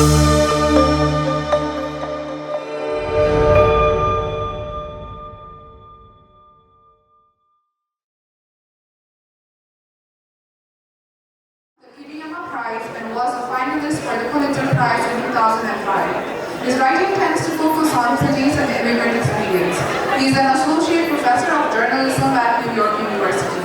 And was a finalist for the Pulitzer Prize in 2005. His writing tends to focus on cities and immigrant experience. He is an associate professor of journalism at New York University.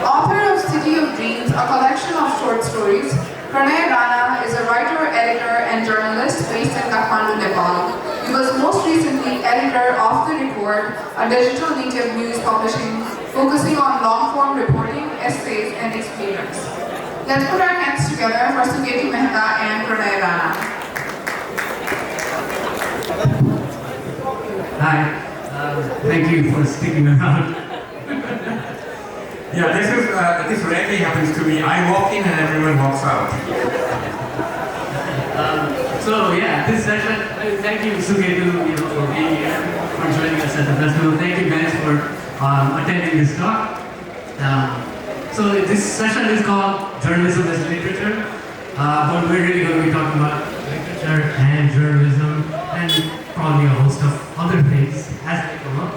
Author of City of Dreams, a collection of short stories, Pranaya Rana is a writer, editor, and journalist based in Kathmandu, Nepal. He was most recently editor of The Report, a digital native news publishing focusing on long-form reporting, essays, and explainers. Let's put our hands together for Suketu Mehta and Pranaya Rana. Hi, thank you for sticking around. Yeah, this rarely happens to me. I walk in and everyone walks out. So yeah, this session, thank you Suketu for being here, for joining us at the festival. Thank you guys for attending this talk. So this session is called Journalism as Literature, but we're really going to be talking about literature and journalism and probably a host of other things as they come up.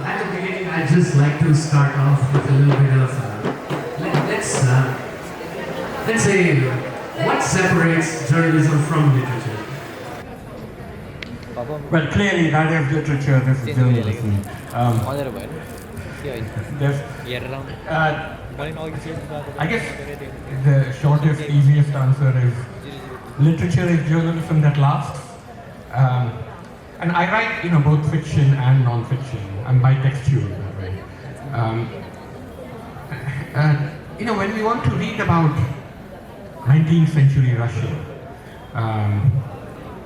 At the beginning, I'd just like to start off with a little bit of, let's say, what separates journalism from literature? Well, clearly neither is literature, this is journalism. I guess the shortest, easiest answer is literature is journalism that lasts. And I write, both fiction and non-fiction. I'm bitextual that way. When we want to read about 19th century Russia,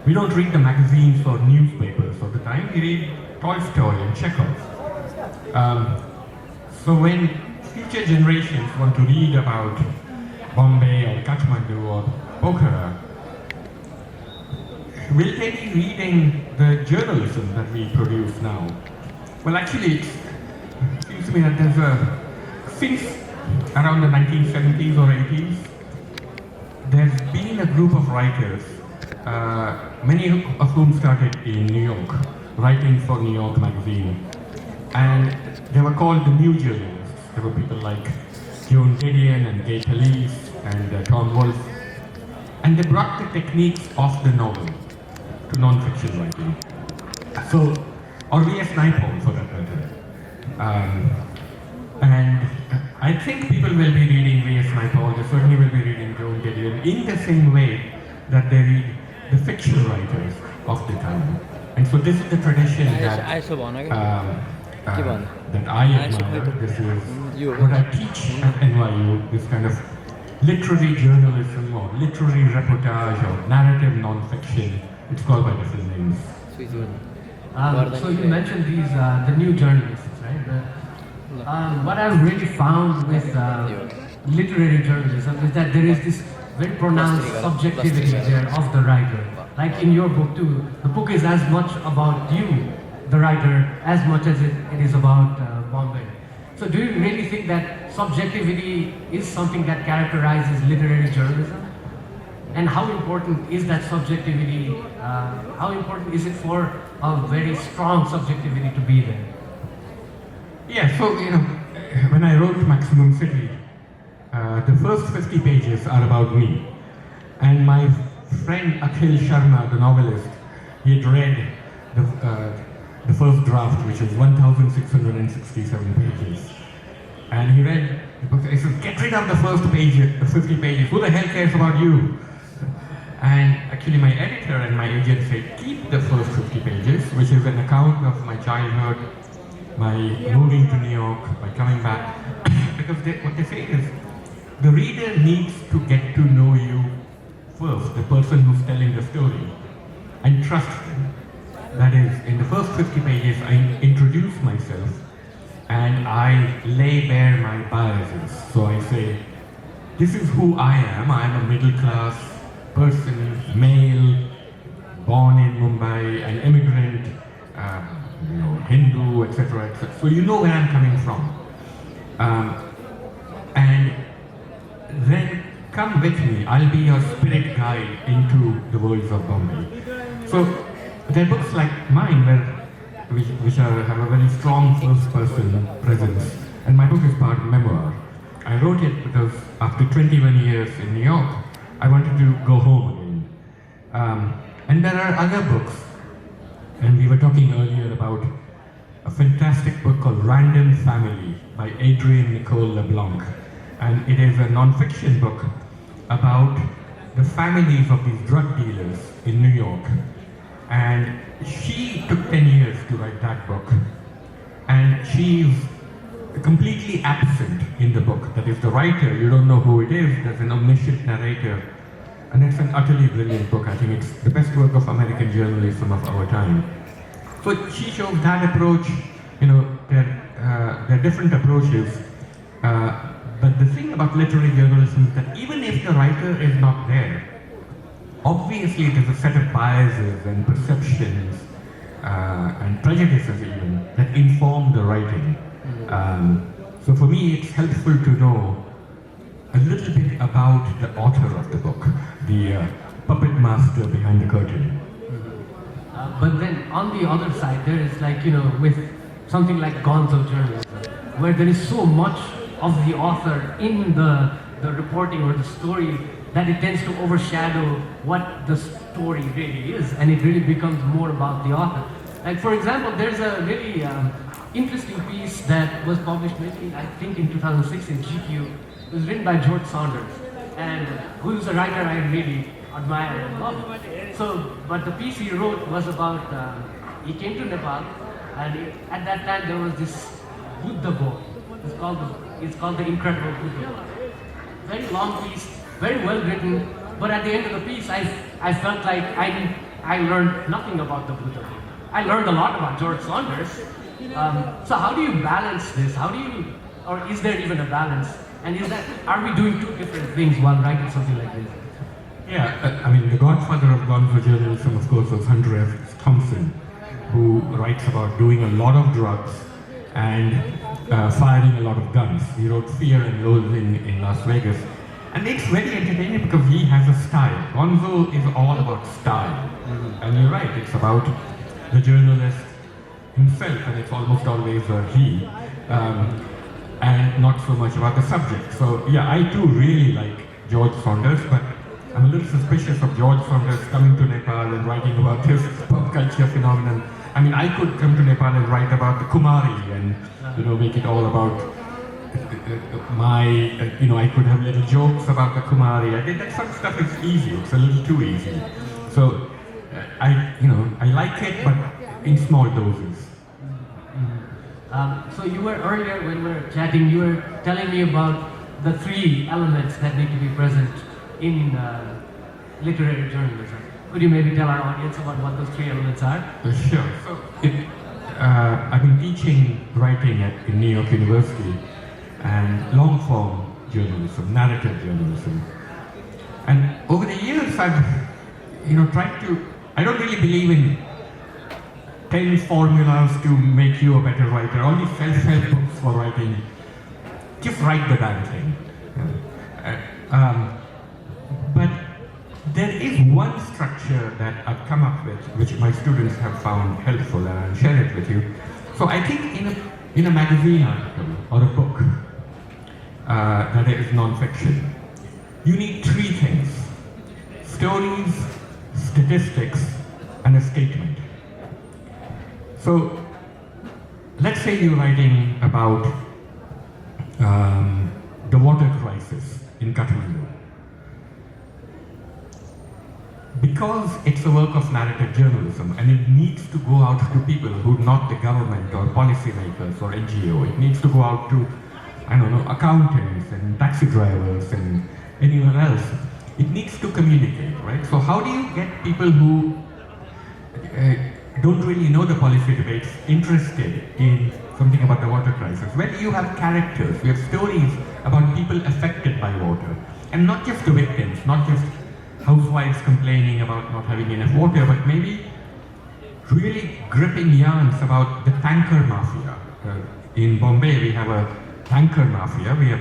we don't read the magazines or newspapers of the time. We read Tolstoy and Chekhov. So when future generations want to read about Bombay or Kathmandu or Pokhara, will they be reading the journalism that we produce now? Well, actually, it seems to me that since around the 1970s or 80s, there's been a group of writers, many of whom started in New York, writing for New York Magazine. And they were called the New Journalists. There were people like Joan Didion and Gay Talese and Tom Wolfe. And they brought the techniques of the novel to non-fiction writing. Or V.S. Naipaul for that matter. And I think people will be reading V.S. Naipaul, they certainly will be reading Joan Didion in the same way that they read the fiction writers of the time. And so this is the tradition that I admire. This is what I teach at NYU, this kind of literary journalism or literary reportage or narrative non-fiction. It's called by different names. So you mentioned these, the new journalists, right? What I've really found with literary journalism is that there is this very pronounced subjectivity there of the writer. Like in your book too, the book is as much about you, the writer, as much as it is about Bombay. So do you really think that subjectivity is something that characterizes literary journalism? And how important is that subjectivity? How important is it for a very strong subjectivity to be there? Yeah, so when I wrote Maximum City, the first 50 pages are about me. And my friend Akhil Sharma, the novelist, he had read the first draft, which is 1,667 pages. And he read the book, he said, get rid of the first page, the 50 pages, who the hell cares about you? And actually my editor and my agent said, keep the first 50 pages, which is an account of my childhood, my moving to New York, my coming back. Because what they say is, the reader needs to get to know you first, the person who's telling the story, and trust them. That is, in the first 50 pages, I introduce myself and I lay bare my biases. So I say, this is who I am. I am a middle-class person, male, born in Mumbai, an immigrant, Hindu, etc., etc. So you know where I'm coming from. And then come with me, I'll be your spirit guide into the worlds of Bombay. So there are books like mine which have a very strong first-person presence, and my book is part memoir. I wrote it because after 21 years in New York, I wanted to go home again. And there are other books, and we were talking earlier about a fantastic book called Random Family by Adrienne Nicole LeBlanc. And it is a non-fiction book about the families of these drug dealers in New York. And she took 10 years to write that book. And she's completely absent in the book. That is the writer, you don't know who it is, there's an omniscient narrator. And it's an utterly brilliant book. I think it's the best work of American journalism of our time. So she shows that approach, there are different approaches. But the thing about literary journalism is that even if the writer is not there, obviously there's a set of biases and perceptions and prejudices even that inform the writing. So for me, it's helpful to know a little bit about the author of the book, the puppet master behind the curtain. But then on the other side, there is with something like gonzo journalism, where there is so much of the author in the reporting or the story that it tends to overshadow what the story really is, and it really becomes more about the author. Like for example, there's a really interesting piece that was published maybe I think in 2006 in GQ. It was written by George Saunders, and who's a writer I really admire and love. So, but the piece he wrote was about, he came to Nepal, and at that time there was this Buddha book. It's called the Incredible Buddha book. Very long piece, very well written, but at the end of the piece I felt like I learned nothing about the Buddha book. I learned a lot about George Saunders. So how do you balance this? Or is there even a balance? And are we doing two different things while writing something like this? Yeah, the godfather of gonzo journalism, of course, was Hunter S. Thompson, who writes about doing a lot of drugs and firing a lot of guns. He wrote Fear and Loathing in Las Vegas. And it's very entertaining because he has a style. Gonzo is all about style. And you're right, it's about the journalist himself, and it's almost always a he. And not so much about the subject. So yeah, I too really like George Saunders, but I'm a little suspicious of George Saunders coming to Nepal and writing about this pop culture phenomenon. I could come to Nepal and write about the Kumari and make it all about I could have little jokes about the Kumari. I think that sort of stuff is easy. It's a little too easy. So I like it, but in small doses. So you were earlier, when we were chatting, you were telling me about the three elements that need to be present in literary journalism. Could you maybe tell our audience about what those three elements are? Sure. So I've been teaching writing in New York University and long-form journalism, narrative journalism. And over the years I've tried to, I don't really believe in 10 formulas to make you a better writer, only self-help books for writing. Just write the damn thing. But there is one structure that I've come up with, which my students have found helpful, and I'll share it with you. So I think in a magazine article or a book that is non-fiction, you need three things: stories, statistics, and a statement. So let's say you're writing about the water crisis in Kathmandu. Because it's a work of narrative journalism and it needs to go out to people who are not the government or policymakers or NGO. It needs to go out to, accountants and taxi drivers and anyone else. It needs to communicate, right? So how do you get people who don't really know the policy debates interested in something about the water crisis? Well, you have characters, you have stories about people affected by water. And not just the victims, not just housewives complaining about not having enough water, but maybe really gripping yarns about the tanker mafia. In Bombay, we have a tanker mafia. We have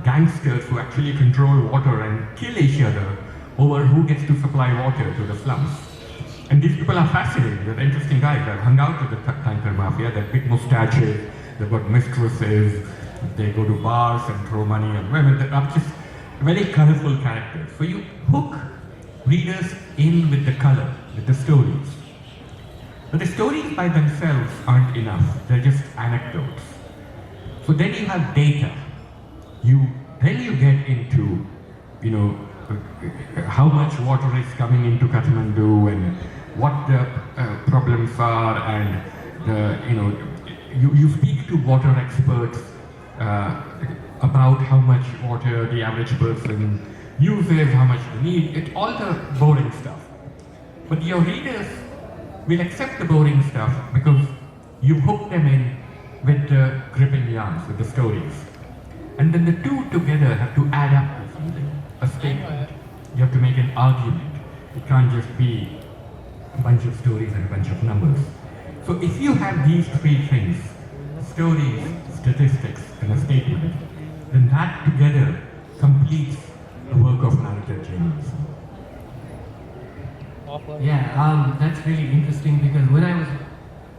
gangsters who actually control water and kill each other over who gets to supply water to the slums. And these people are fascinating. They're interesting guys. I've hung out with the tanker mafia. They're big mustaches. They've got mistresses. They go to bars and throw money on women. They're just very colorful characters. So you hook readers in with the color, with the stories. But the stories by themselves aren't enough. They're just anecdotes. So then you have data. Then you get into, how much water is coming into Kathmandu and what the problems are, and you speak to water experts about how much water the average person uses, how much they need. It's all the boring stuff. But your readers will accept the boring stuff because you hook them in with the gripping yarns, with the stories. And then the two together have to add up to something, a statement. You have to make an argument. It can't just be a bunch of stories and a bunch of numbers. So if you have these three things, stories, statistics, and a statement, then that together completes the work of narrative journalism. Yeah, that's really interesting, because when I was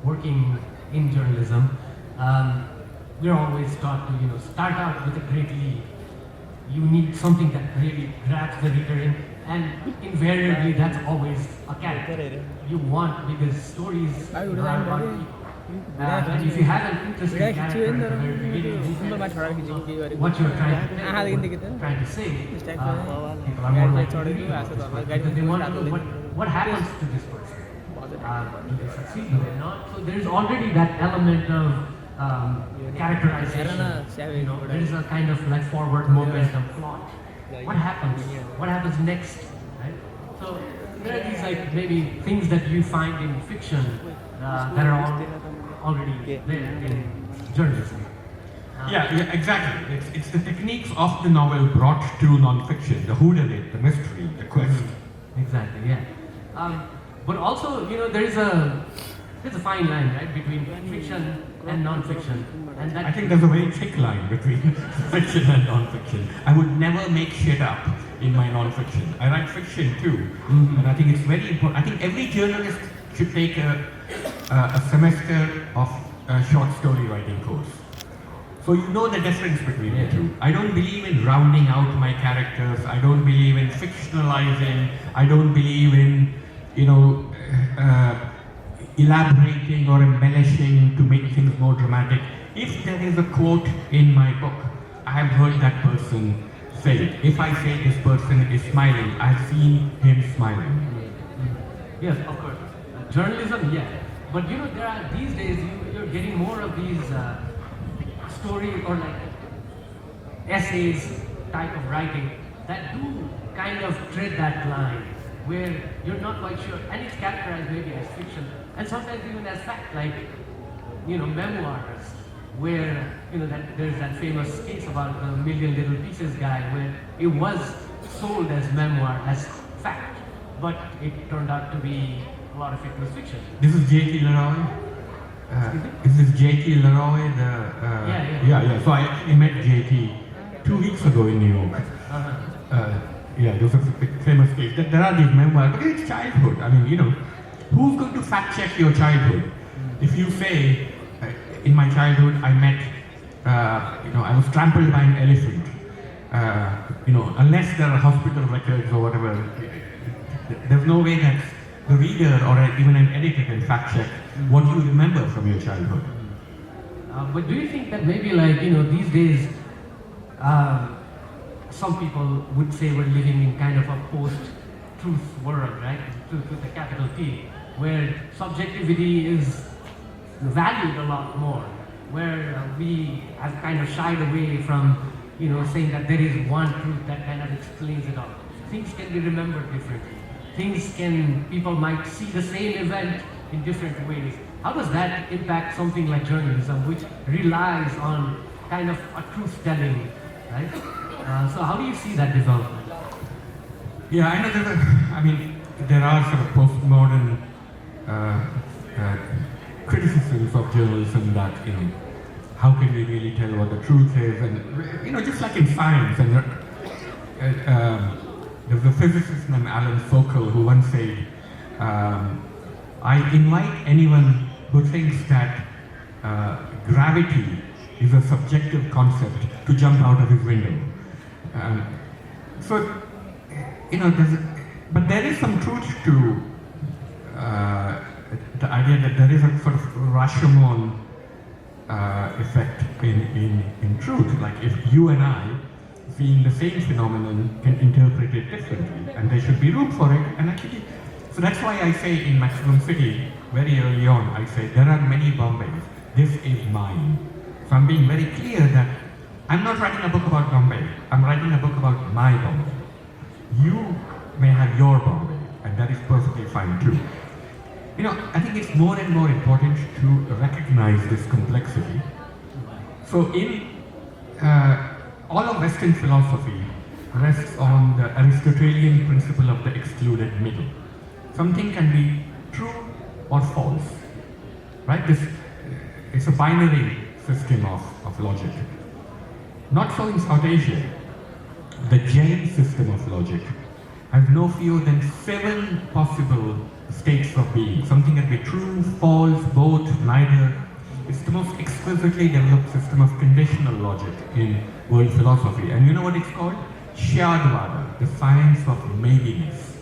working in journalism, we're always taught to start out with a great lead. You need something that really grabs the reader in, and invariably that's always a character you want, because stories are about people. And if you have an interesting character at the very beginning, what you're trying to say, people are more likely to read about this person, because they want to know what happens to this person. Do they succeed, do they not? So there's already that element of characterization. There is a kind of like forward momentum plot. What happens? What happens next? Right? So there are these like maybe things that you find in fiction that are already there in journalism. Yeah, exactly. It's the techniques of the novel brought to non-fiction, the whodunit, the mystery, the quest. Exactly, yeah. But also, there's a fine line, right, between fiction and non-fiction. And that I think there's a very thick line between fiction and non-fiction. I would never make shit up in my non-fiction. I write fiction too, and I think it's very important. I think every journalist should take a semester of a short story writing course. So you know the difference between the two. I don't believe in rounding out my characters. I don't believe in fictionalizing. I don't believe in, elaborating or embellishing to make things more dramatic. If there is a quote in my book, I have heard that person say it. If I say this person is smiling, I've seen him smiling. Yes, of course. Journalism, yeah. But there are these days you're getting more of these stories or like essays type of writing that do kind of tread that line where you're not quite sure, and it's characterized maybe as fiction and sometimes even as fact, like memoirs, where that there's that famous case about the Million Little Pieces guy where it was sold as memoir, as fact, but it turned out to be a lot of it was fiction. This is J.T. Leroy. Is this J.T. Leroy? Yeah. So I actually met J.T. 2 weeks ago in New York. This was a famous case. There are these memoirs, but it's childhood. I mean, who's going to fact check your childhood? If you say, in my childhood, I met, I was trampled by an elephant. Unless there are hospital records or whatever, there's no way that the reader or even an editor can fact check what you remember from your childhood. But do you think that maybe these days some people would say we're living in kind of a post-truth world, right? Truth with a capital T, where subjectivity is valued a lot more, where we have kind of shied away from saying that there is one truth that kind of explains it all. Things can be remembered differently. People might see the same event in different ways. How does that impact something like journalism, which relies on kind of a truth-telling, right? So how do you see that development? Yeah, I know there are sort of postmodern criticisms of journalism that, how can we really tell what the truth is? And, you know, just like in science, and there was a physicist named Alan Sokal who once said, I invite anyone who thinks that gravity is a subjective concept to jump out of his window. So, you know, but there is some truth to the idea that there is a sort of Rashomon effect in truth. Like if you and I, seeing the same phenomenon, can interpret it differently, and there should be room for it. And actually, so that's why I say in Maximum City, very early on, I say there are many Bombays. This is mine. So I'm being very clear that I'm not writing a book about Bombay. I'm writing a book about my Bombay. You may have your Bombay, and that is perfectly fine too. You know, I think it's more and more important to recognize this complexity. So in all of Western philosophy rests on the Aristotelian principle of the excluded middle. Something can be true or false, right? It's a binary system of logic. Not so in South Asia. The Jain system of logic has no fewer than 7 possible states of being. Something can be true, false, both, neither. It's the most exquisitely developed system of conditional logic in world philosophy. And you know what it's called? Shyadvada, the science of maybiness.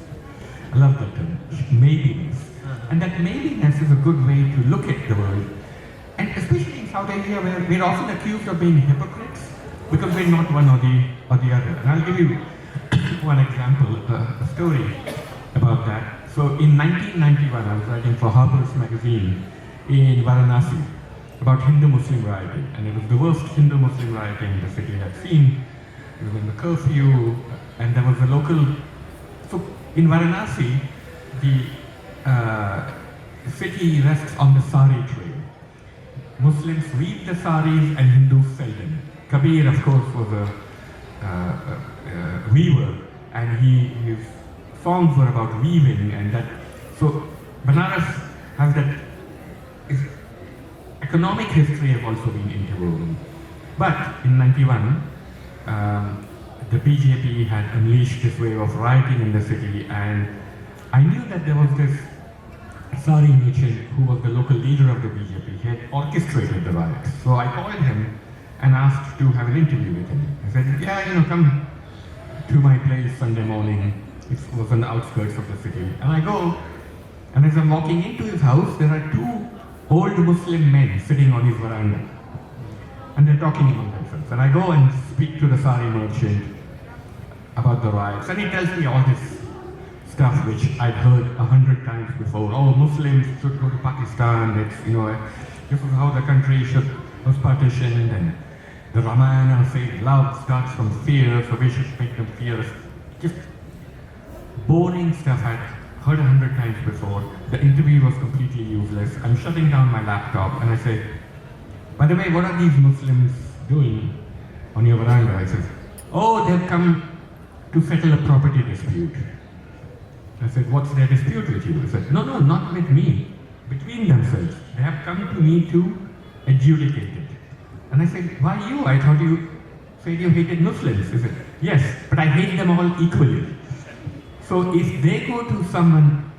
I love that term, maybiness. And that maybiness is a good way to look at the world. And especially in South Asia, where we're often accused of being hypocrites because we're not one or the other. And I'll give you one example, a story about that. So in 1991, I was writing for Harper's Magazine in Varanasi about Hindu-Muslim rioting, and it was the worst Hindu-Muslim rioting the city had seen. It was in the curfew, and there was a local. So in Varanasi, the city rests on the sari trade. Muslims weave the saris and Hindus sell them. Kabir, of course, was a weaver, and his songs were about weaving, and that. So Banaras has that. Economic history have also been interwoven. But in 91, the BJP had unleashed this wave of rioting in the city, and I knew that there was this sari merchant who was the local leader of the BJP. He had orchestrated the riots. So I called him and asked to have an interview with him. I said, yeah, you know, come to my place Sunday morning. It was on the outskirts of the city. And I go, and as I'm walking into his house, there are 2 old Muslim men sitting on his veranda. And they're talking among themselves. And I go and speak to the sari merchant about the riots. And he tells me all this stuff which I'd heard 100 times before. Oh, Muslims should go to Pakistan. It's, you know, this is how the country was partitioned. And the Ramayana says love starts from fear, so we should make them fear. Just boring stuff I'd heard 100 times before. The interview was completely useless. I'm shutting down my laptop and I say, by the way, what are these Muslims doing on your veranda? I said, oh, they've come to settle a property dispute. I said, what's their dispute with you? He said, no, not with me. Between themselves. They have come to me to adjudicate it. And I said, why you? I thought you said you hated Muslims. He said, yes, but I hate them all equally. So if they go to someone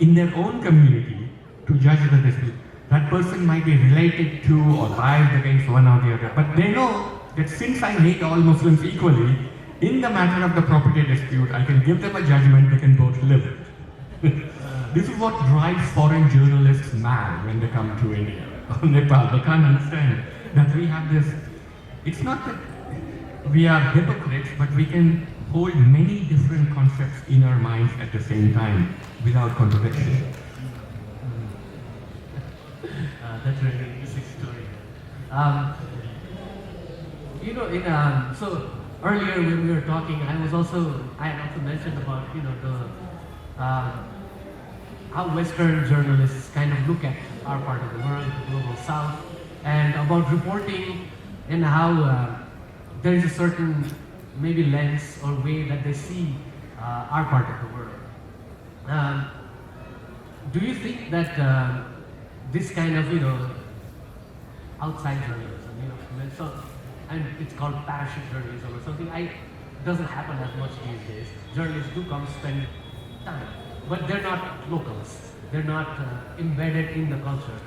in their own community to judge the dispute, that person might be related to or biased against one or the other. But they know that since I hate all Muslims equally, in the matter of the property dispute, I can give them a judgment, they can both live it. This is what drives foreign journalists mad when they come to India or Nepal. They can't understand that we have this. It's not that we are hypocrites, but we can hold many different concepts in our minds at the same time without contradiction. That's a really interesting story. You know, so earlier when we were talking, I had also mentioned about, you know, the how Western journalists kind of look at our part of the world, the global South, and about reporting and how there is a certain maybe lens or way that they see our part of the world. Do you think that this kind of, you know, outside journalism and it's called parachute journalism or something. Doesn't happen as much these days. Journalists do come spend time, but they're not locals. They're not embedded in the culture.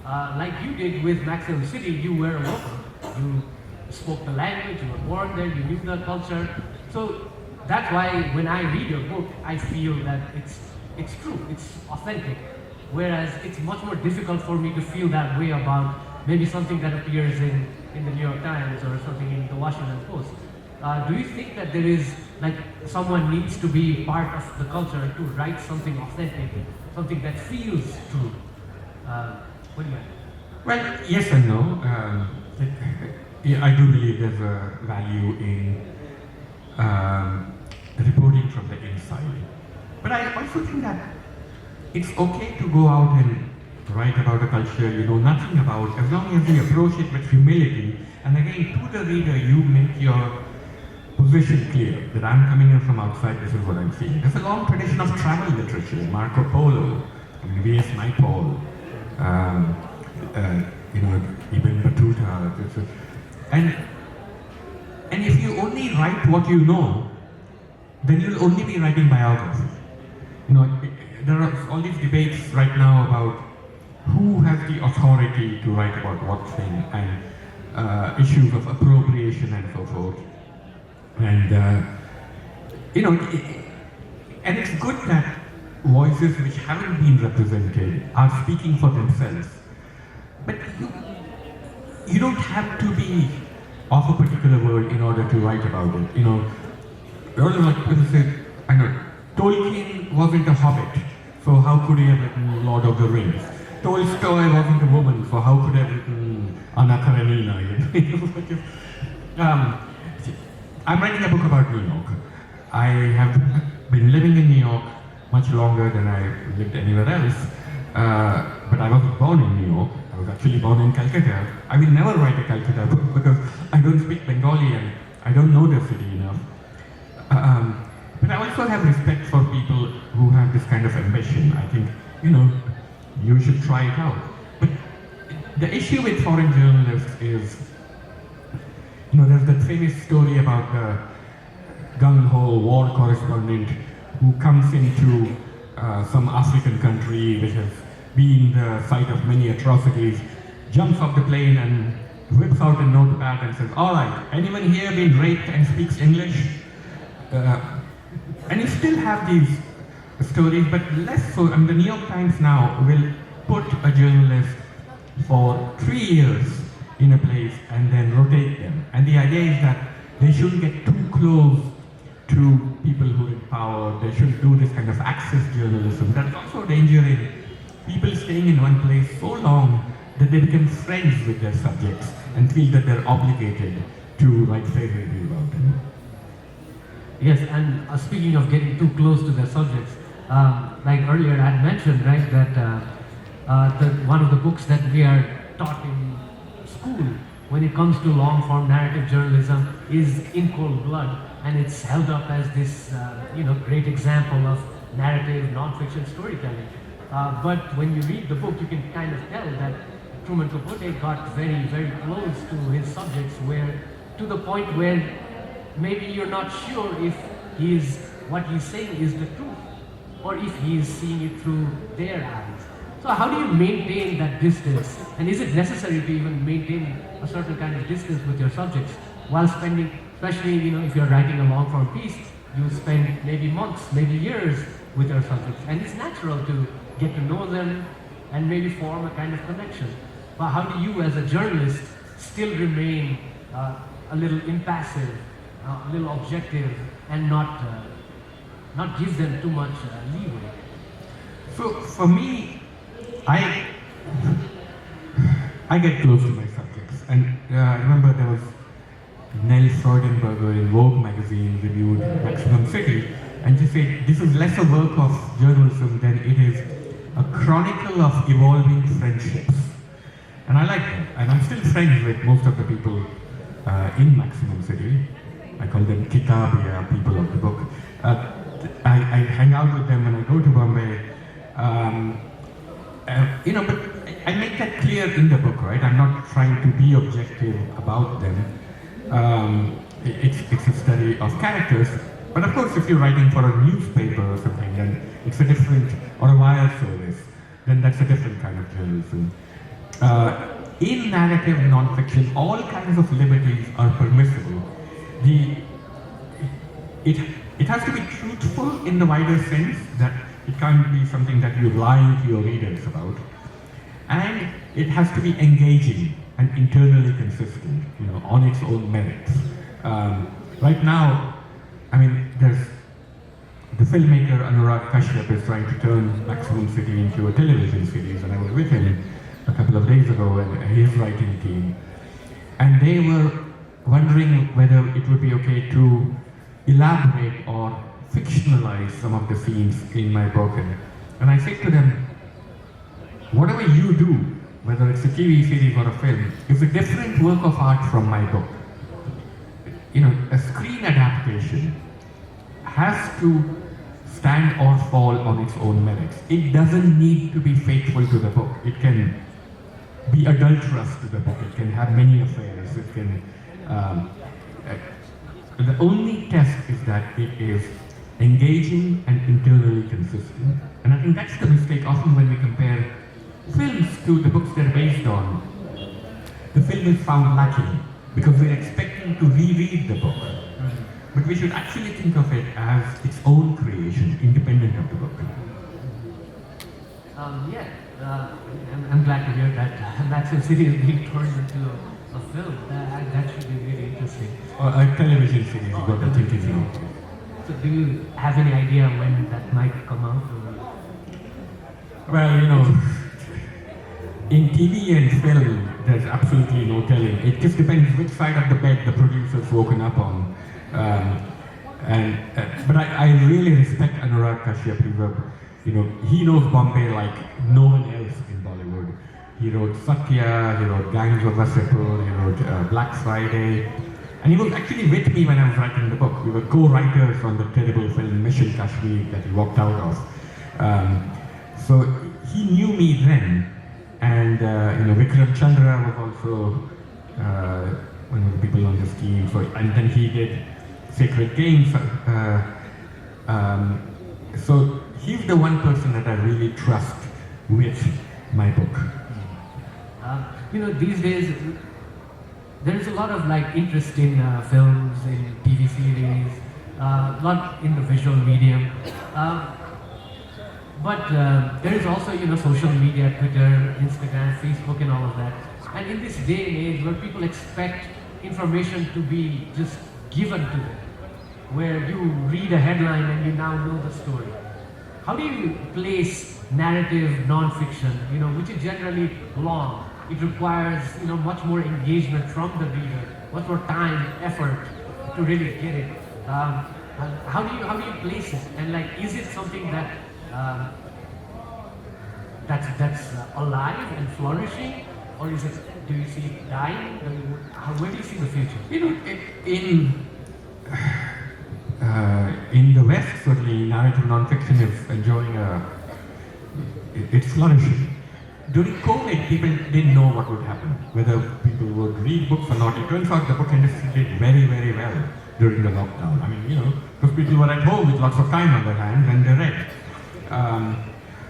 Like you did with Maximum City, you were a local. You spoke the language, you were born there, you knew the culture. So that's why when I read your book, I feel that it's true, it's authentic. Whereas it's much more difficult for me to feel that way about maybe something that appears in the New York Times or something in the Washington Post. Do you think that there is, like, someone needs to be part of the culture to write something authentic, something that feels true? What do you think? Well, yes and no. Yeah, I do believe there's a value in reporting from the inside. But I also think that it's okay to go out and write about a culture you know nothing about, as long as you approach it with humility. And again, to the reader, you make your position clear, that I'm coming in from outside, this is what I'm seeing. There's a long tradition of travel literature, Marco Polo, V.S. Naipaul, Ibn Battuta. And if you only write what you know, then you'll only be writing biography. There are all these debates right now about who has the authority to write about what thing, and issues of appropriation and so forth. And and it's good that voices which haven't been represented are speaking for themselves. But you don't have to be of a particular world in order to write about it. I know Tolkien wasn't a hobbit, so how could he have written Lord of the Rings? Tolstoy wasn't a woman, so how could he have written Anna Karenina? I'm writing a book about New York. I have been living in New York much longer than I lived anywhere else, but I wasn't born in New York. I was actually born in Calcutta. I will never write a Calcutta book because I don't speak Bengali and I don't know the city enough. But I also have respect for people who have this kind of ambition. I think, you should try it out. But the issue with foreign journalists is, there's that famous story about the gung-ho war correspondent who comes into some African country which has been the site of many atrocities, jumps off the plane and whips out a notepad and says, "All right, anyone here been raped and speaks English?" And you still have these stories, but less so. And the New York Times now will put a journalist for 3 years in a place and then rotate them. And the idea is that they shouldn't get too close to people who are in power. They shouldn't do this kind of access journalism. There's also a danger in people staying in one place so long that they become friends with their subjects and feel that they're obligated to write favorably about them. Yes, and speaking of getting too close to their subjects, like earlier I had mentioned, right, that one of the books that we are taught in school when it comes to long-form narrative journalism is In Cold Blood, and it's held up as this, great example of narrative non-fiction storytelling. But when you read the book, you can kind of tell that Truman Capote got very, very close to his subjects, to the point where maybe you're not sure if what he's saying is the truth, or if he's seeing it through their eyes. So how do you maintain that distance? And is it necessary to even maintain a certain kind of distance with your subjects while spending, especially if you're writing a long-form piece, you spend maybe months, maybe years with your subjects, and it's natural to get to know them and maybe form a kind of connection. But how do you, as a journalist, still remain a little impassive, a little objective, and not give them too much leeway? So for me, I get close to my subjects, and I remember there was Nell Freudenberger in Vogue magazine reviewed Maximum City, and she said this is less a work of journalism than it is a chronicle of evolving friendships. And I like that, and I'm still friends with most of the people in Maximum City. I call them Kitabia, people of the book. I hang out with them when I go to Bombay. But I make that clear. clear in the book, right? I'm not trying to be objective about them. It's a study of characters. But of course, if you're writing for a newspaper or something, then it's a different, or a wire service, then that's a different kind of journalism. In narrative non-fiction, all kinds of liberties are permissible. It has to be truthful in the wider sense, that it can't be something that you're lying to your readers about. And it has to be engaging and internally consistent, on its own merits. Right now, I mean, there's the filmmaker Anurag Kashyap is trying to turn Maximum City into a television series, and I was with him a couple of days ago and his writing team. And they were wondering whether it would be okay to elaborate or fictionalize some of the scenes in my book. And I said to them, whatever you do, whether it's a TV series or a film, is a different work of art from my book. A screen adaptation has to stand or fall on its own merits. It doesn't need to be faithful to the book. It can be adulterous to the book. It can have many affairs. It can. The only test is that it is engaging and internally consistent. And I think that's the mistake often when we compare films to the books they're based on. The film is found lacking because we're expecting to reread the book. But we should actually think of it as its own creation, independent of the book. I'm glad to hear that Maximum City is being turned into a film. That should be really interesting. Or a television series, you got to think it through. So do you have any idea when that might come out? Well, in TV and film, there's absolutely no telling. It just depends which side of the bed the producer's woken up on. But I really respect Anurag Kashyap. He knows Bombay like no one else in Bollywood. He wrote Satya, he wrote Gangs of Wasseypur, he wrote Black Friday. And he was actually with me when I was writing the book. We were co-writers on the terrible film Mission Kashmir that he walked out of. So he knew me then. And Vikram Chandra was also one of the people on this team. And then he did Sacred Games. So he's the one person that I really trust with my book. These days there is a lot of interest in films, in TV series, a lot in the visual medium. But there is also, social media, Twitter, Instagram, Facebook, and all of that. And in this day and age where people expect information to be just given to them, where you read a headline and you now know the story. How do you place narrative non-fiction, which is generally long? It requires, much more engagement from the reader, much more time, effort to really get it. How do you place it? And is it something that that's alive and flourishing, or is it? Do you see it dying? Where do you see the future? In the West, certainly, narrative non-fiction is enjoying it's flourishing. During COVID, people didn't know what would happen, whether people would read books or not. It turns out the book industry did very, very well during the lockdown. I mean, because people were at home with lots of time on their hands and they read.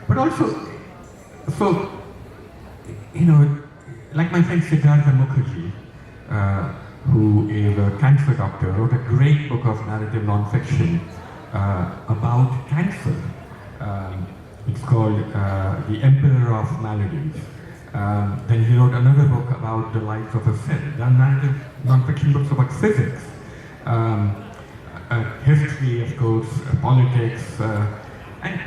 But also, like my friend Siddhartha Mukherjee, who is a cancer doctor, wrote a great book of narrative non-fiction about cancer. It's called The Emperor of Maladies. Then he wrote another book about the life of a cell. There are narrative non-fiction books about physics, history, of course, politics, and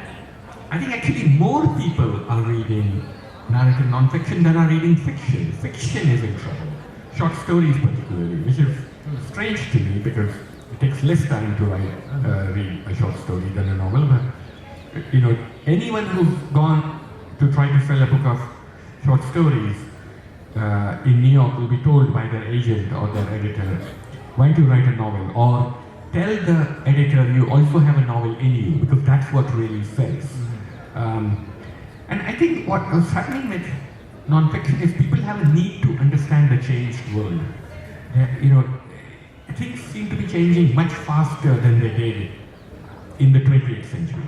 I think actually more people are reading narrative non-fiction than are reading fiction. Fiction is in trouble. Short stories particularly, which is strange to me because it takes less time to read a short story than a novel. But anyone who's gone to try to sell a book of short stories in New York will be told by their agent or their editor, why don't you write a novel? Or tell the editor you also have a novel in you, because that's what really sells. And I think what was happening with non-fiction is people have a need to understand the changed world. You know, things seem to be changing much faster than they did in the 20th century.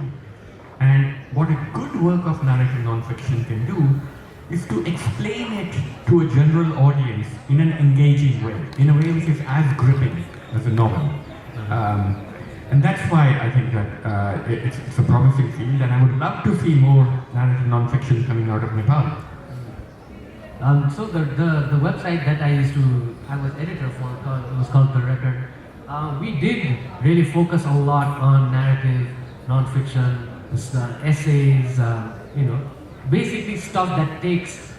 And what a good work of narrative non-fiction can do is to explain it to a general audience in an engaging way, in a way which is as gripping as a novel. And that's why I think that it's a promising field, and I would love to see more narrative non-fiction coming out of Nepal. So the website that I was editor for, was called The Record. We did really focus a lot on narrative, non-fiction, essays, basically stuff that takes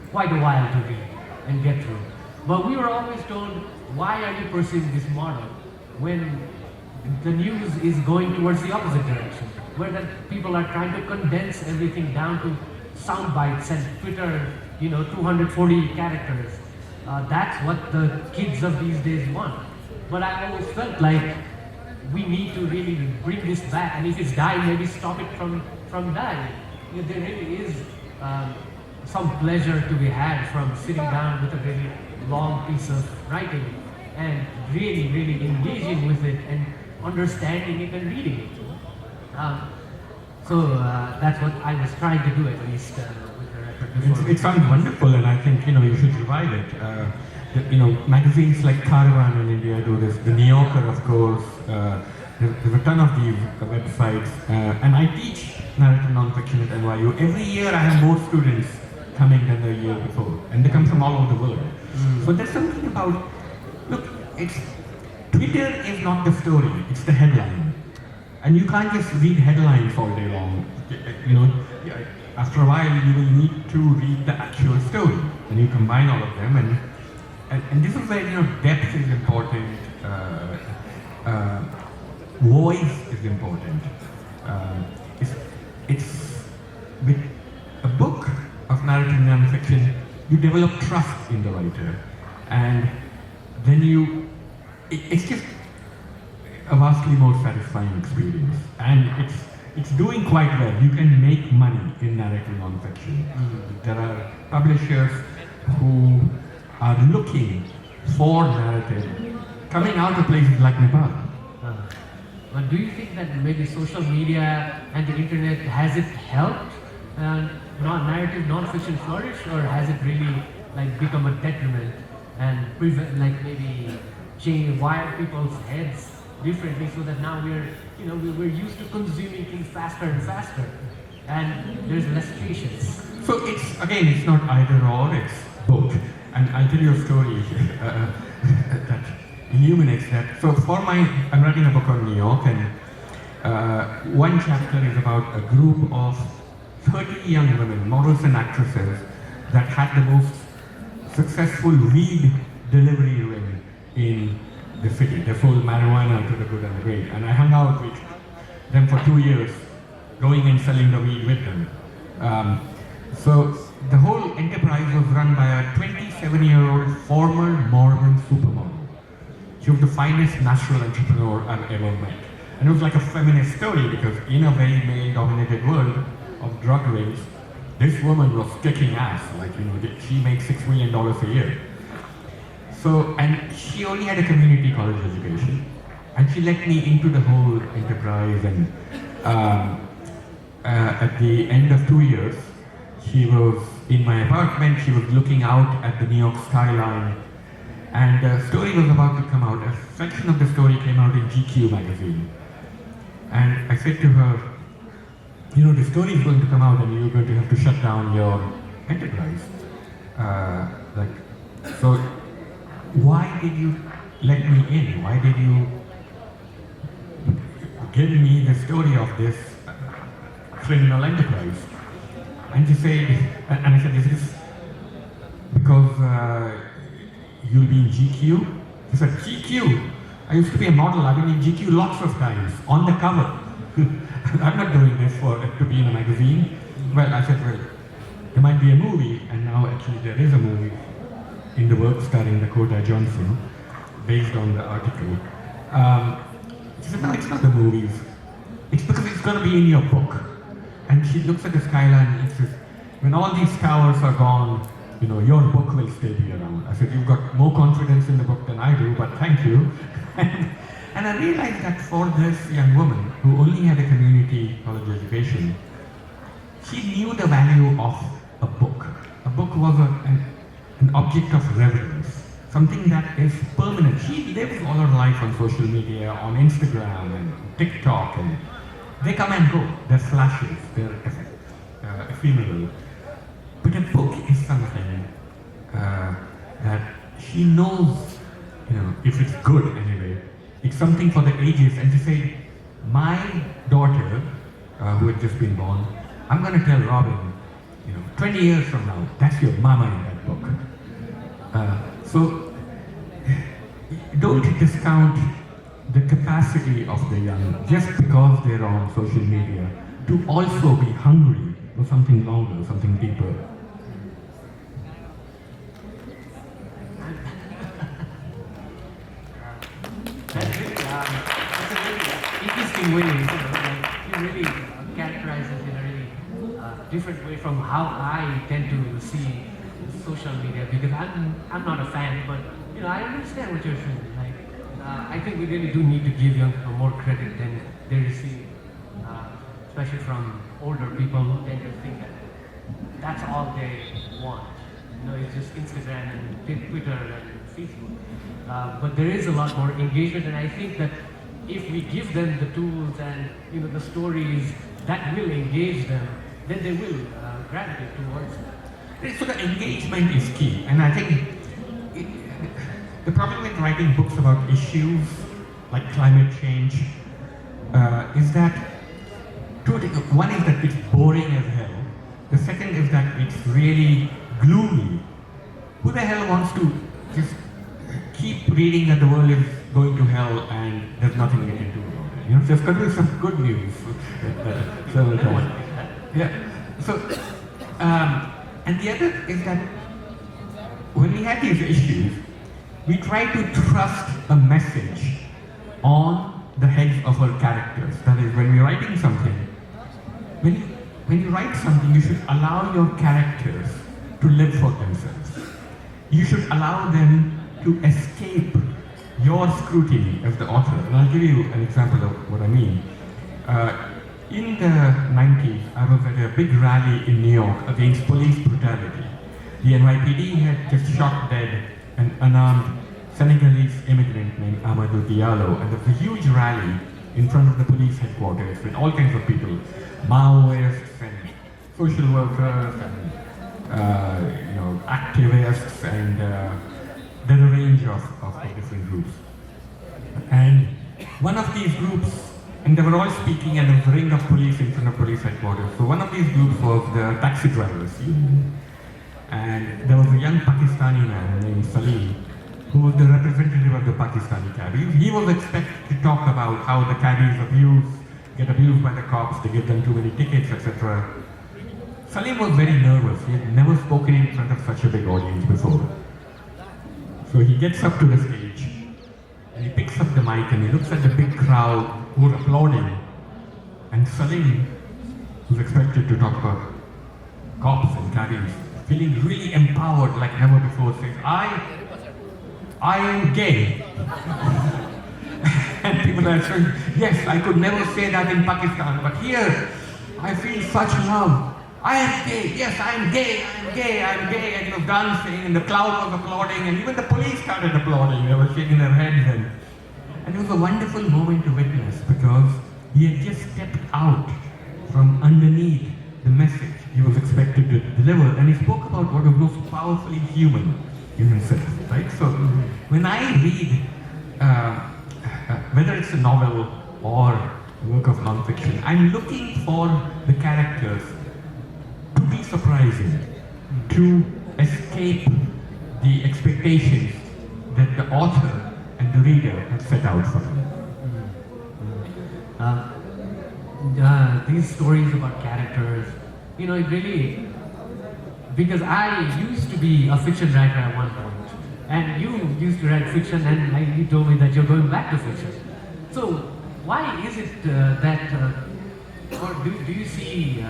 quite a while to read and get through. But we were always told, why are you pursuing this model when the news is going towards the opposite direction, where that people are trying to condense everything down to sound bites and Twitter, 240 characters. That's what the kids of these days want. But I always felt like we need to really bring this back, and if it's dying, maybe stop it from dying. There really is some pleasure to be had from sitting down with a really long piece of writing and really, really engaging with it and understanding it and reading it. So that's what I was trying to do, at least with the record before. It sounds wonderful, and I think you should revive it. Magazines like Caravan in India do this. The New Yorker, of course. There's a ton of these websites, and I teach narrative nonfiction at NYU. Every year I have more students coming than the year before, and they come from all over the world. So there's something about, look, Twitter is not the story, it's the headline. And you can't just read headlines all day long. After a while you will need to read the actual story, and you combine all of them, and this is where depth is important, voice is important. It's with a book of narrative nonfiction, you develop trust in the writer, and then it's just a vastly more satisfying experience, and it's doing quite well. You can make money in narrative nonfiction. There are publishers who are looking for narrative coming out of places like Nepal. But do you think that maybe social media and the internet, has it helped narrative non-fiction flourish, or has it really become a detriment and maybe wire people's heads differently, so that now we're used to consuming things faster and faster, and there's less patience? So it's not either or, it's both. And I'll tell you a story that illuminates that. So I'm writing a book on New York, and one chapter is about a group of 30 young women, models and actresses, that had the most successful weed delivery ring in the city. They sold marijuana to the good and the great. And I hung out with them for 2 years, going and selling the weed with them. So the whole enterprise was run by a 27-year-old former Mormon supermodel. She was the finest natural entrepreneur I've ever met. And it was like a feminist story, because in a very male-dominated world of drug rings, this woman was kicking ass. She makes $6 million a year. So, and she only had a community college education, and she let me into the whole enterprise, and at the end of 2 years, she was in my apartment, she was looking out at the New York skyline, and the story was about to come out. A section of the story came out in GQ magazine. And I said to her, the story is going to come out and you're going to have to shut down your enterprise. So why did you let me in? Why did you give me the story of this criminal enterprise? And she said, and I said, is this because you'll be in GQ? She said, GQ? I used to be a model, I've been in GQ lots of times, on the cover. I'm not doing this to be in a magazine. Well, I said, well, there might be a movie, and now actually there is a movie in the works starring Dakota Johnson, based on the article. She said, no, it's not the movies. It's because it's going to be in your book. And she looks at the skyline and says, when all these towers are gone, your book will still be around. I said, you've got more confidence in the book than I do, but thank you. And I realized that for this young woman who only had a community college education, she knew the value of a book. A book was an object of reverence, something that is permanent. She lives all her life on social media, on Instagram and TikTok, and they come and go. They're flashes, they're ephemeral. But a book is something that she knows, if it's good anyway. It's something for the ages. And to say, my daughter, who had just been born, I'm going to tell Robin, 20 years from now, that's your mama in that book. So don't discount the capacity of the young just because they're on social media to also be hungry for something longer, something deeper. That's a really interesting way, you really characterize it in a really different way from how I tend to see social media, because I'm not a fan, but I understand what you're saying. I think we really do need to give young people more credit than they receive, especially from older people who tend to think that that's all they want. It's just Instagram and Twitter and Facebook. But there is a lot more engagement, and I think that if we give them the tools and the stories that will engage them, then they will gravitate towards it. So the engagement is key, and I think the problem with writing books about issues like climate change is that two things. One is that it's boring as hell. The second is that it's really gloomy. Who the hell wants to just keep reading that the world is going to hell and there's nothing we can do about it? There's got to be some good news. And the other is that when we have these issues, we try to trust a message on the heads of our characters. That is, when we're writing something, when you write something, you should allow your characters to live for themselves. You should allow them to escape your scrutiny as the author. And I'll give you an example of what I mean. In the 90s, I was at a big rally in New York against police brutality. The NYPD had just shot dead an unarmed Senegalese immigrant named Amadou Diallo, and there was a huge rally in front of the police headquarters with all kinds of people, Maoists and social workers and activists, and there's a range of different groups. And one of these groups, and they were all speaking, and there was a ring of police in front of police headquarters. So one of these groups was the taxi drivers union. And there was a young Pakistani man named Salim, who was the representative of the Pakistani cabbies. He was expected to talk about how the cabbies get abused by the cops, they give them too many tickets, etc. Salim was very nervous. He had never spoken in front of such a big audience before. So he gets up to the stage, and he picks up the mic, and he looks at the big crowd who are applauding. And Salim, who's expected to talk about cops and cabbies, feeling really empowered like never before, says, I am gay. And people are saying, yes, I could never say that in Pakistan, but here, I feel such love. I am gay, yes, I am gay, I am gay, I am gay, and he was dancing, and the crowd was applauding, and even the police started applauding, they were shaking their heads, and it was a wonderful moment to witness, because he had just stepped out from underneath the message he was expected to deliver, and he spoke about what was most powerfully human in himself, right? So when I read, whether it's a novel or a work of non-fiction, I'm looking for the characters to be surprising, to escape the expectations that the author and the reader have set out for them. These stories about characters, it really, because I used to be a fiction writer at one point, and you used to write fiction, and you told me that you're going back to fiction. So why is it that, or do you see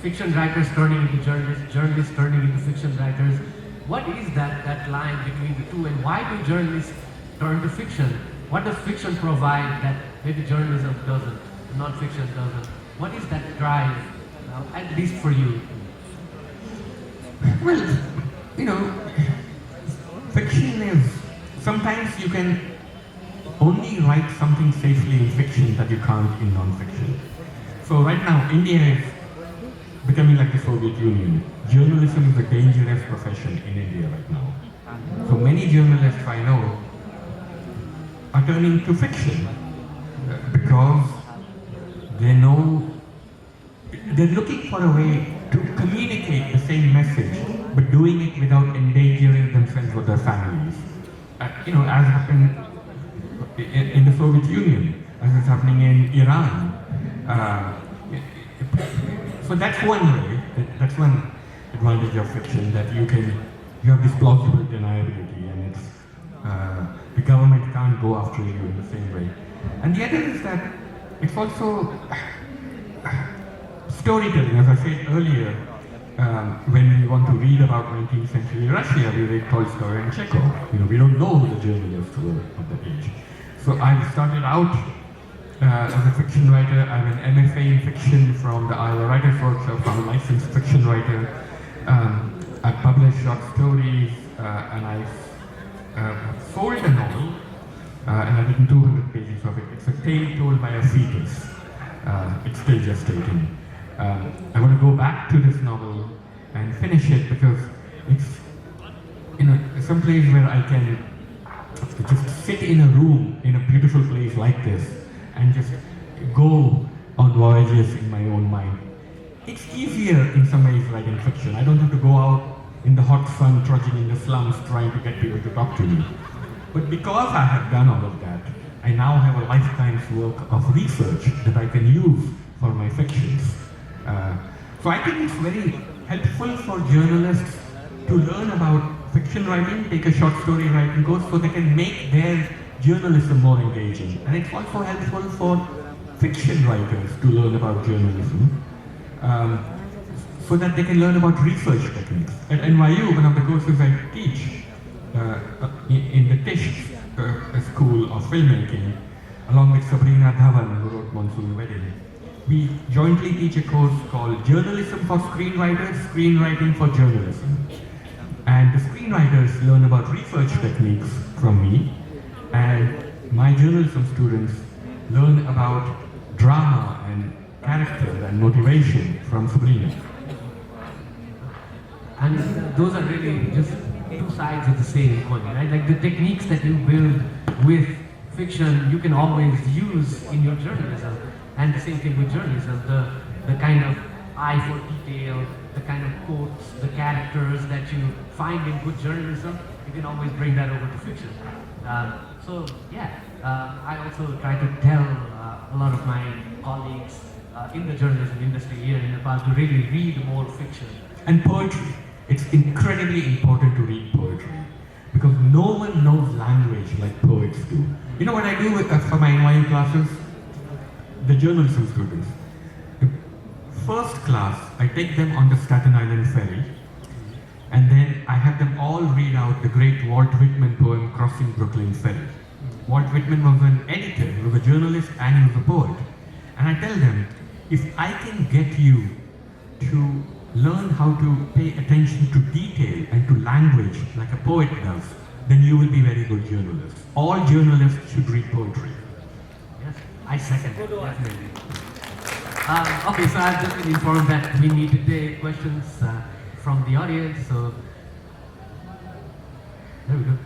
fiction writers turning into journalists, journalists turning into fiction writers. What is that line between the two, and why do journalists turn to fiction? What does fiction provide that maybe journalism doesn't, non-fiction doesn't? What is that drive, at least for you? Well, fiction is, sometimes you can only write something safely in fiction that you can't in non-fiction. So right now, India is becoming like the Soviet Union. Journalism is a dangerous profession in India right now. So many journalists I know are turning to fiction because they know they're looking for a way to communicate the same message, but doing it without endangering themselves or their families. As happened in the Soviet Union, as is happening in Iran. So that's one way, that's one advantage of fiction, that you have this plausible deniability, and it's, the government can't go after you in the same way. And the other is that it's also storytelling. As I said earlier, when we want to read about 19th century Russia, we read Tolstoy and Chekhov. We don't know who the journalists were of that age. So I started out as a fiction writer. I'm an MFA in fiction from the Iowa Writers Workshop. I'm a licensed fiction writer. I published short stories, and I've sold a novel, and I've written 200 pages of it. It's a tale told by a fetus. It's still gestating. I want to go back to this novel and finish it because it's some place where I can just sit in a room in a beautiful place like this and just go on voyages in my own mind. It's easier in some ways writing fiction. I don't have to go out in the hot sun trudging in the slums trying to get people to talk to me. But because I have done all of that, I now have a lifetime's work of research that I can use for my fictions. So I think it's very helpful for journalists to learn about fiction writing, take a short story writing course so they can make their journalism more engaging. And it's also helpful for fiction writers to learn about journalism, so that they can learn about research techniques. At NYU, one of the courses I teach in the Tisch School of Filmmaking, along with Sabrina Dhawan, who wrote Monsoon Wedding, we jointly teach a course called Journalism for Screenwriters, Screenwriting for Journalism. And the screenwriters learn about research techniques from me, and my journalism students learn about drama and character and motivation from Sabrina. And those are really just two sides of the same coin, right? Like the techniques that you build with fiction, you can always use in your journalism. And the same thing with journalism, the kind of eye for detail, the kind of quotes, the characters that you find in good journalism, you can always bring that over to fiction. I also try to tell a lot of my colleagues in the journalism industry here in Nepal to really read more fiction. And poetry. It's incredibly important to read poetry because no one knows language like poets do. You know what I do for my NYU classes? The journalism students. The first class, I take them on the Staten Island ferry, and then I have them all read out the great Walt Whitman poem, Crossing Brooklyn Ferry. Walt Whitman was an editor, he was a journalist, and he was a poet. And I tell them, if I can get you to learn how to pay attention to detail and to language like a poet does, then you will be very good journalists. All journalists should read poetry. Yes, I second it, definitely. Okay, so I've just been informed that we need to take questions from the audience, so there we go.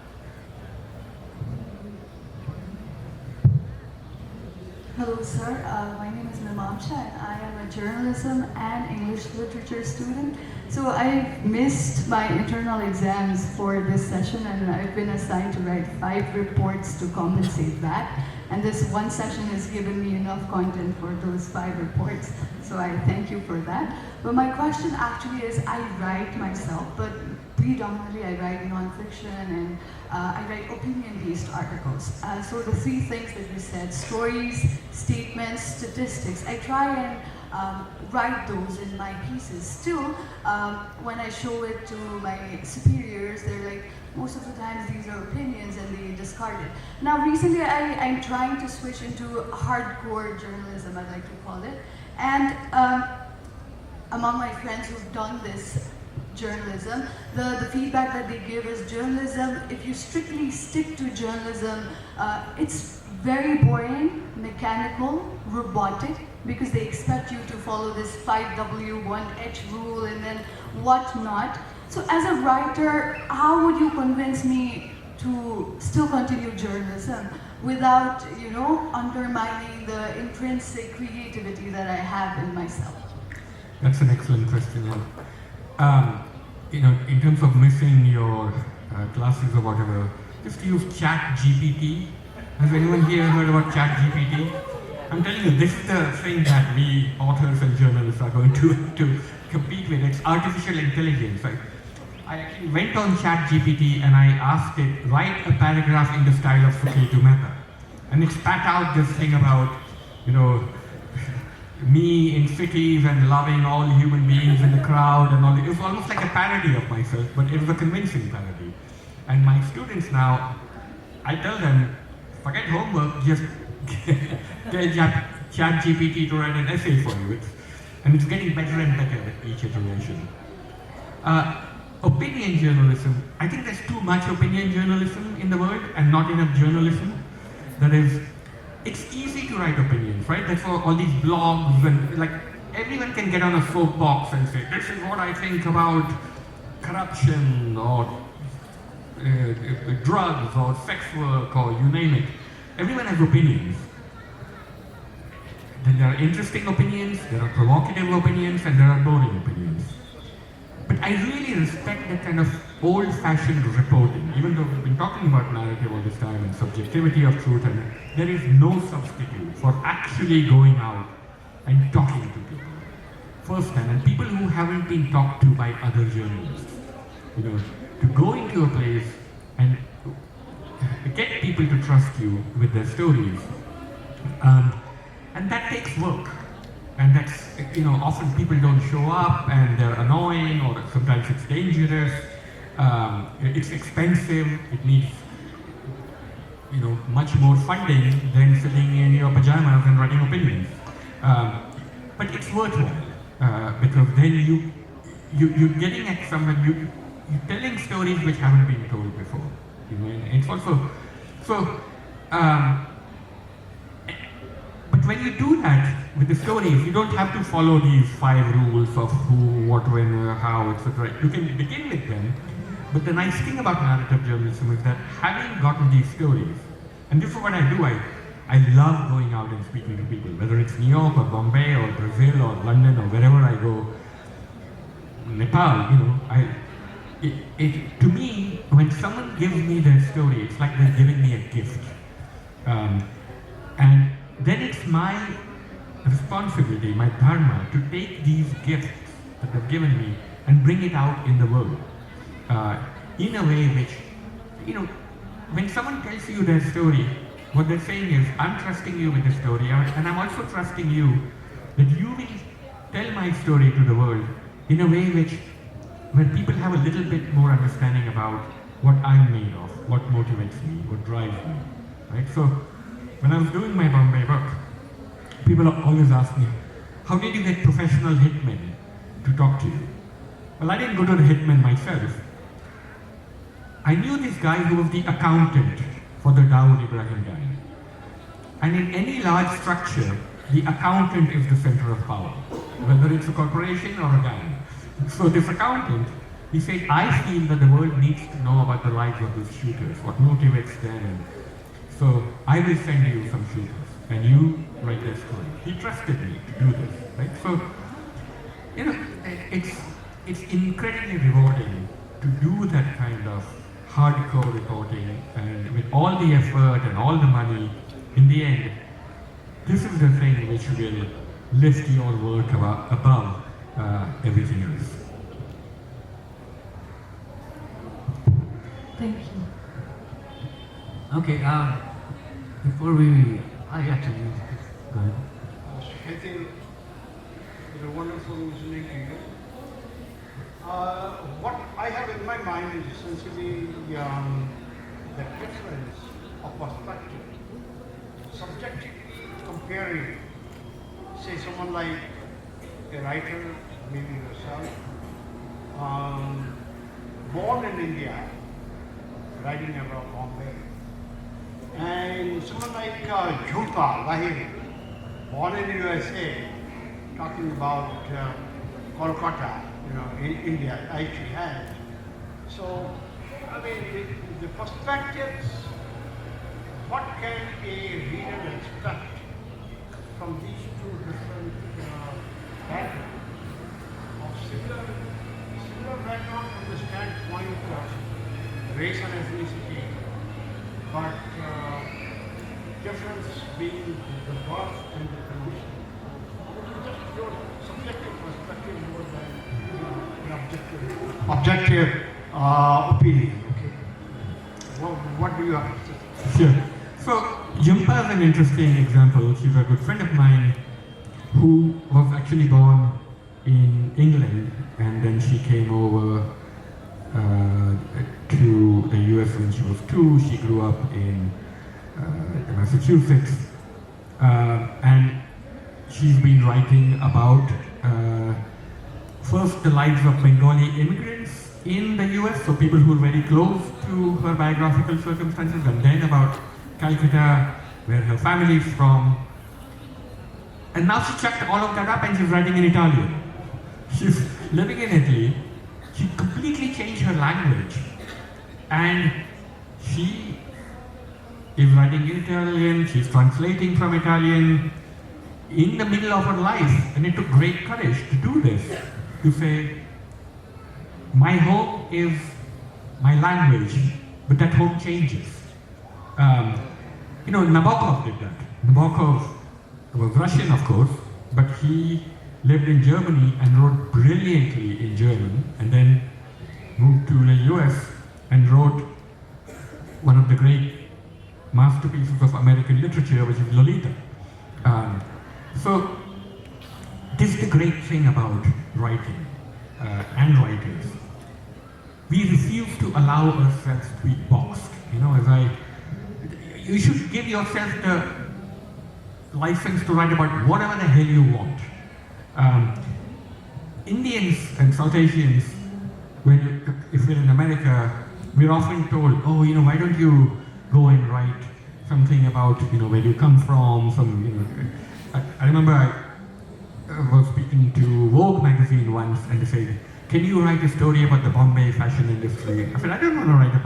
Hello, sir. My name is Mimamsha, and I am a journalism and English literature student. So I missed my internal exams for this session, and I've been assigned to write 5 reports to compensate that. And this one session has given me enough content for those 5 reports. So I thank you for that. But my question actually is, I write myself, but predominantly I write nonfiction and I write opinion-based articles. So the 3 things that you said, stories, statements, statistics, I try and write those in my pieces. Still, when I show it to my superiors, they're like, most of the times these are opinions and they discard it. Now recently I'm trying to switch into hardcore journalism, I like to call it. And among my friends who've done this journalism, the feedback that they give is journalism, if you strictly stick to journalism, it's very boring, mechanical, robotic, because they expect you to follow this 5W1H rule and then whatnot. So as a writer, how would you convince me to still continue journalism without, you know, undermining the intrinsic creativity that I have in myself? That's an excellent question. You know, in terms of missing your classes or whatever, just use ChatGPT. Has anyone here heard about ChatGPT? I'm telling you, this is the thing that we authors and journalists are going to compete with. It's artificial intelligence. I actually went on ChatGPT and I asked it, write a paragraph in the style of Suketu Mehta. And it spat out this thing about, you know, me in cities and loving all human beings in the crowd and all. It was almost like a parody of myself, but it was a convincing parody. And my students now, I tell them, forget homework, just tell ChatGPT to write an essay for you. And it's getting better and better with each iteration. Opinion journalism, I think there's too much opinion journalism in the world and not enough journalism. That is, it's easy to write opinions, right? That's why all these blogs and like everyone can get on a soapbox and say, this is what I think about corruption or drugs or sex work or you name it. Everyone has opinions. Then there are interesting opinions, there are provocative opinions, and there are boring opinions. But I really respect that kind of old-fashioned reporting, even though we've been talking about narrative all this time and subjectivity of truth, and there is no substitute for actually going out and talking to people firsthand, and people who haven't been talked to by other journalists. You know, to go into a place and get people to trust you with their stories, and that takes work. And that's, you know, often people don't show up and they're annoying or sometimes it's dangerous. It's expensive. It needs, you know, much more funding than sitting in your pajamas and writing opinions. But it's worthwhile because then you're getting at someone, you're telling stories which haven't been told before. You know, and it's also so. But when you do that with the stories, you don't have to follow these 5 rules of who, what, when, how, etc. You can begin with them. But the nice thing about narrative journalism is that having gotten these stories, and this is what I do, I love going out and speaking to people, whether it's New York or Bombay or Brazil or London or wherever I go, Nepal, you know, to me, when someone gives me their story, it's like they're giving me a gift. And then it's my responsibility, my dharma, to take these gifts that they've given me and bring it out in the world in a way which, you know, when someone tells you their story, what they're saying is, I'm trusting you with the story, and I'm also trusting you that you will tell my story to the world in a way where people have a little bit more understanding about what I'm made of, what motivates me, what drives me, right? So, when I was doing my Bombay work, people always ask me, how did you get professional hitmen to talk to you? Well, I didn't go to the hitman myself. I knew this guy who was the accountant for the Dawood Ibrahim gang. And in any large structure, the accountant is the center of power, whether it's a corporation or a gang. So this accountant, he said, I feel that the world needs to know about the lives of these shooters, what motivates them, and so I will send you some shooters, and you write their story. He trusted me to do this, right? So, you know, it's incredibly rewarding to do that kind of hardcore reporting, and with all the effort and all the money, in the end, this is the thing which will lift your work above everything else. Thank you. Okay, before we, I actually, go ahead. I think It was wonderful listening to you. What I have in my mind is essentially the difference of perspective. Subjectively comparing, say, someone like a writer, maybe yourself, born in India, writing about Bombay, and someone like Jhumpa Lahiri, born in USA, talking about Kolkata, in India, actually has. So, I mean, the perspectives, what can a reader expect from these two different backgrounds? Of similar background from the standpoint of race and ethnicity, but difference being the birth and the condition. Just your subjective perspective more than an objective opinion. Okay. What do you have to say? Sure. So, Jhumpa is an interesting example. She's a good friend of mine who was actually born in England, and then she came over to the US when she was 2. She grew up in Massachusetts, and she's been writing about first the lives of Bengali immigrants in the US, so people who are very close to her biographical circumstances, and then about Calcutta, where her family is from. And now she checked all of that up and she's writing in Italian. She's living in Italy. She completely changed her language. And she is writing in Italian, she's translating from Italian in the middle of her life. And it took great courage to do this, to say, my home is my language, but that home changes. Nabokov did that. Nabokov was Russian, of course, but he lived in Germany and wrote brilliantly in German, and then moved to the US and wrote one of the great masterpieces of American literature, which is Lolita. So this is the great thing about writing and writers. We refuse to allow ourselves to be boxed. You should give yourself the license to write about whatever the hell you want. Indians and South Asians, if we're in America, we're often told, why don't you go and write something about, where you come from, I remember I was speaking to Vogue magazine once, and they said, can you write a story about the Bombay fashion industry? I said, I don't want to write a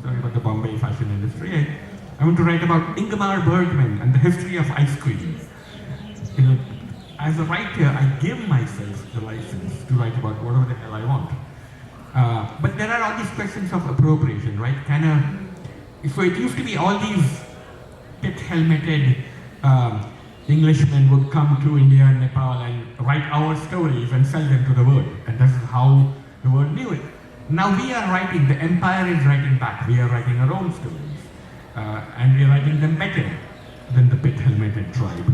story about the Bombay fashion industry. I want to write about Ingmar Bergman and the history of ice cream. As a writer, I give myself the license to write about whatever the hell I want. But there are all these questions of appropriation, right? So it used to be all these pit-helmeted Englishmen would come to India and Nepal and write our stories and sell them to the world. And that's how the world knew it. Now we are writing, the empire is writing back. We are writing our own stories. And we are writing them better than the pit-helmeted tribe.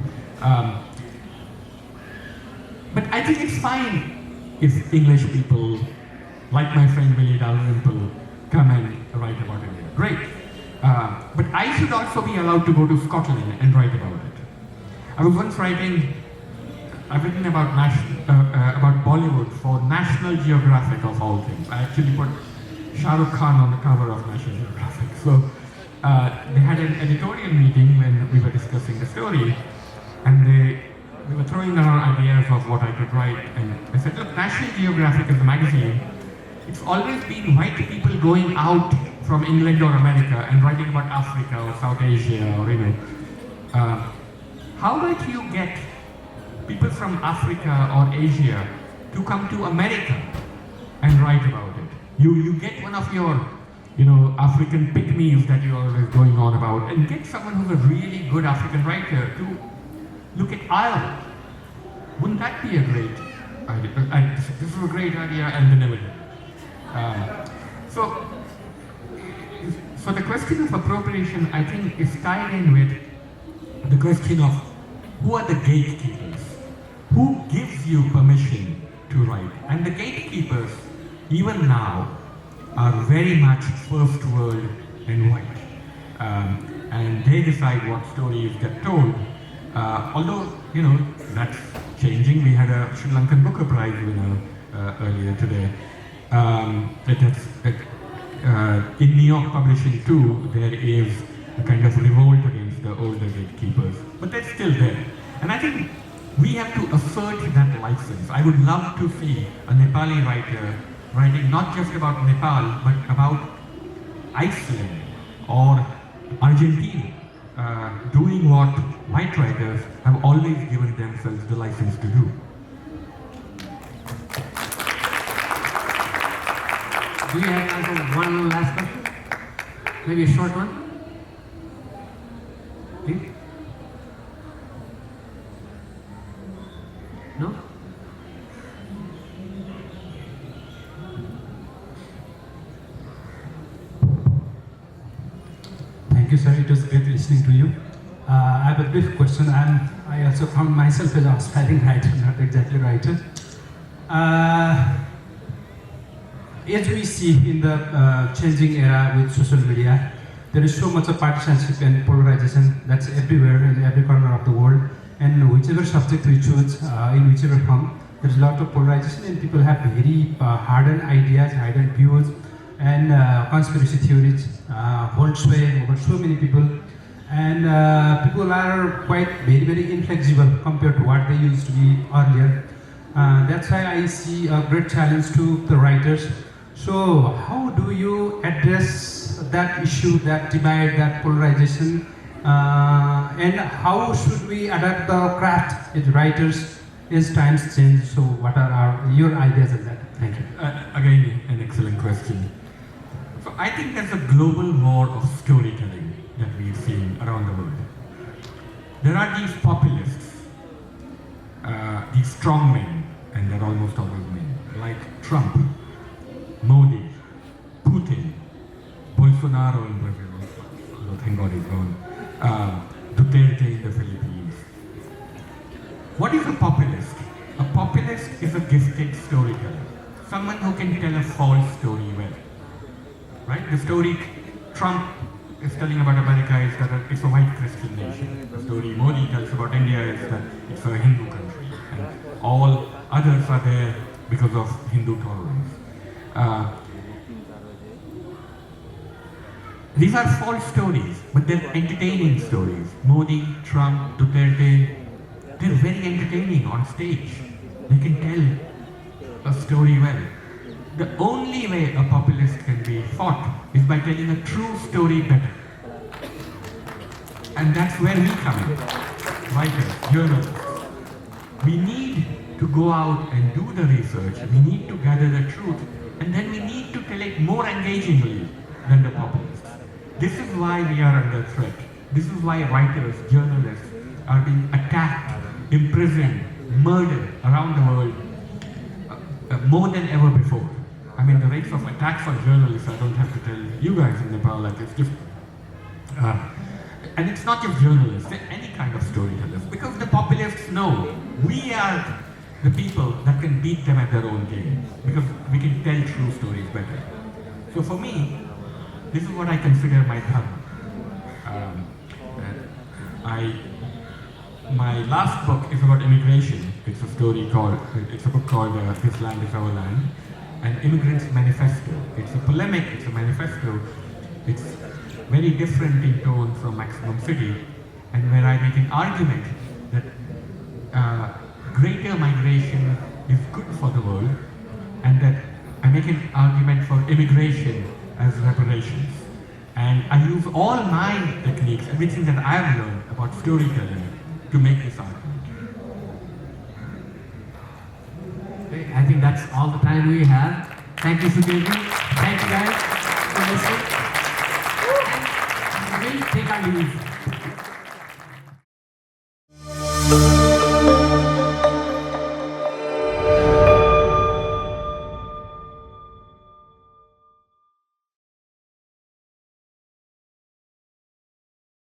But I think it's fine if English people, like my friend Willie Dalrymple, come and write about India. Great. But I should also be allowed to go to Scotland and write about it. I was once I've written about Bollywood for National Geographic of all things. I actually put Shah Rukh Khan on the cover of National Geographic. So they had an editorial meeting when we were discussing the story, and they were throwing around ideas of what I could write. And I said, look, National Geographic is a magazine. It's always been white people going out from England or America and writing about Africa or South Asia or how might you get people from Africa or Asia to come to America and write about it? You get one of your, African pygmies that you're always going on about, and get someone who's a really good African writer to look at Ireland. Wouldn't that be a great idea? This is a great idea, and they never did. So the question of appropriation, I think, is tied in with the question of who are the gatekeepers? Who gives gives you permission to write. And the gatekeepers, even now, are very much first world and white. And they decide what stories get told. Although, that's changing. We had a Sri Lankan Booker Prize winner earlier today. In New York Publishing too, there is a kind of revolt against the older gatekeepers, but they're still there. And I think we have to assert that license. I would love to see a Nepali writer writing not just about Nepal, but about Iceland or Argentina, doing what white writers have always given themselves the license to do. Do you have time for one last question? Maybe a short one? Please? No? Thank you, sir. It was great listening to you. I have a brief question. I also found myself as an aspiring writer, not exactly writer. As we see in the changing era with social media, there is so much of partisanship and polarization that's everywhere in every corner of the world. And whichever subject we choose, in whichever form, there's a lot of polarization and people have very hardened ideas, hardened views, and conspiracy theories hold sway over so many people. And people are quite very inflexible compared to what they used to be earlier. That's why I see a great challenge to the writers. So how do you address that issue, that divide, that polarization, and how should we adapt the craft as writers as times change? So what are your ideas on that? Thank you. Again, an excellent question. So I think there's a global war of storytelling that we've seen around the world. There are these populists, these strong men, and they're almost always men, like Trump, Modi, Putin, Bolsonaro in Brazil, although thank God he's gone, Duterte in the Philippines. What is a populist? A populist is a gifted storyteller, someone who can tell a false story well. Right? The story Trump is telling about America is that it's a white Christian nation. The story Modi tells about India is that it's a Hindu country, and all others are there because of Hindu tolerance. These are false stories, but they're entertaining stories. Modi, Trump, Duterte, they're very entertaining on stage. They can tell a story well. The only way a populist can be fought is by telling a true story better. And that's where we come in. Writers, journalists. We need to go out and do the research. We need to gather the truth. And then we need to tell it more engagingly than the populists. This is why we are under threat. This is why writers, journalists are being attacked, imprisoned, murdered around the world more than ever before. I mean, the rates of attacks on journalists, I don't have to tell you guys in Nepal, like it's just... and it's not just journalists, any kind of storytellers, because the populists know we are the people that can beat them at their own game, because we can tell true stories better. So for me, this is what I consider my dharma. My last book is about immigration. It's a book called This Land is Our Land, an immigrant's manifesto. It's a polemic, it's a manifesto. It's very different in tone from Maximum City, and where I make an argument that greater migration is good for the world, and that I make an argument for immigration as reparations. And I use all my techniques, everything that I've learned about storytelling, to make this argument. Okay, I think that's all the time we have. Thank you, Suketu. Thank you guys for listening. We'll take our leave.